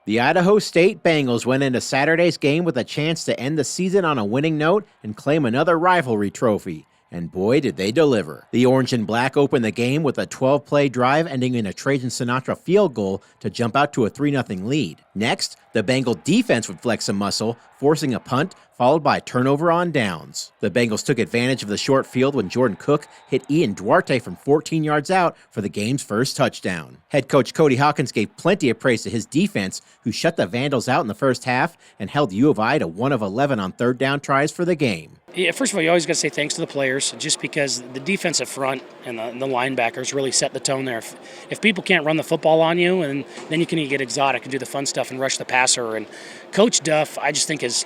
The Idaho State Bengals went into Saturday's game with a chance to end the season on a winning note and claim another rivalry trophy. And boy, did they deliver. The orange and black opened the game with a 12-play drive ending in a Trajan Sinatra field goal to jump out to a 3-0 lead. Next, the Bengal defense would flex some muscle, forcing a punt followed by a turnover on downs. The Bengals took advantage of the short field when Jordan Cook hit Ian Duarte from 14 yards out for the game's first touchdown. Head coach Cody Hawkins gave plenty of praise to his defense, who shut the Vandals out in the first half and held U of I to 1 of 11 on third down tries for the game. Yeah, first of all, you always got to say thanks to the players, just because the defensive front and the linebackers really set the tone there. If people can't run the football on you, and then you can get exotic and do the fun stuff and rush the passer. And Coach Duff, I just think his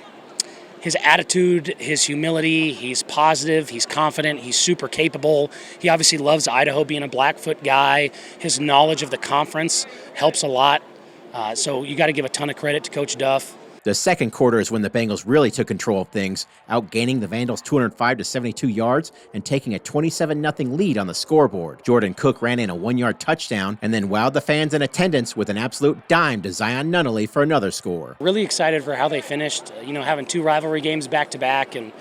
attitude, his humility, he's positive, he's confident, he's super capable. He obviously loves Idaho, being a Blackfoot guy. His knowledge of the conference helps a lot. So you got to give a ton of credit to Coach Duff. The second quarter is when the Bengals really took control of things, outgaining the Vandals 205 to 72 yards and taking a 27-0 lead on the scoreboard. Jordan Cook ran in a 1-yard touchdown and then wowed the fans in attendance with an absolute dime to Zion Nunnally for another score. Really excited for how they finished, having two rivalry games back-to-back and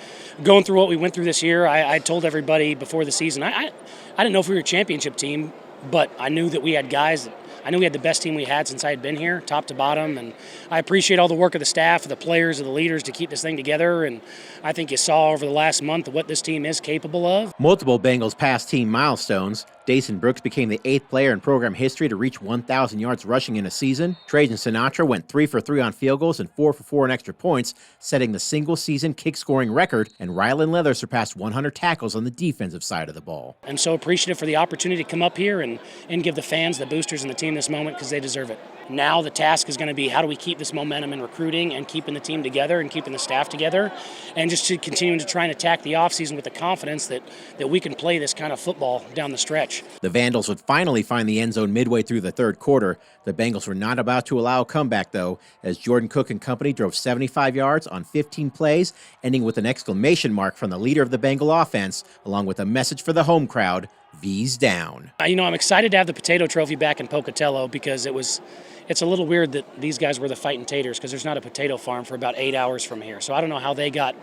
going through what we went through this year. I told everybody before the season, I didn't know if we were a championship team, but I knew that we had guys I knew we had the best team we had since I had been here, top to bottom, and I appreciate all the work of the staff, of the players, of the leaders to keep this thing together, and I think you saw over the last month what this team is capable of. Multiple Bengals passed team milestones. Dason Brooks became the 8th player in program history to reach 1,000 yards rushing in a season. Trajan Sinatra went 3 for 3 on field goals and 4 for 4 on extra points, setting the single-season kick-scoring record, and Rylan Leather surpassed 100 tackles on the defensive side of the ball. I'm so appreciative for the opportunity to come up here and give the fans, the boosters, and the team this moment, because they deserve it. Now the task is going to be, how do we keep this momentum in recruiting and keeping the team together and keeping the staff together, and just to continue to try and attack the offseason with the confidence that we can play this kind of football down the stretch. The Vandals would finally find the end zone midway through the third quarter. The Bengals were not about to allow a comeback, though, as Jordan Cook and company drove 75 yards on 15 plays, ending with an exclamation mark from the leader of the Bengal offense, along with a message for the home crowd: V's down. I'm excited to have the potato trophy back in Pocatello, because it's a little weird that these guys were the fighting taters, because there's not a potato farm for about 8 hours from here. So I don't know how they got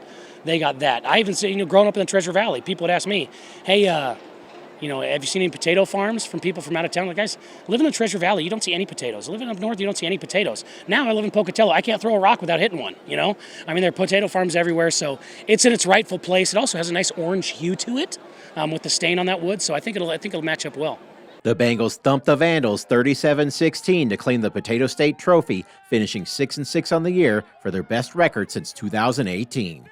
that. I even say, growing up in the Treasure Valley, people would ask me, hey, have you seen any potato farms from people from out of town? Like, guys, live in the Treasure Valley, you don't see any potatoes. Living up north, you don't see any potatoes. Now I live in Pocatello, I can't throw a rock without hitting one, there are potato farms everywhere, so it's in its rightful place. It also has a nice orange hue to it, with the stain on that wood, so I think it'll match up well. The Bengals thumped the Vandals 37-16 to claim the Potato State Trophy, finishing 6-6 on the year for their best record since 2018.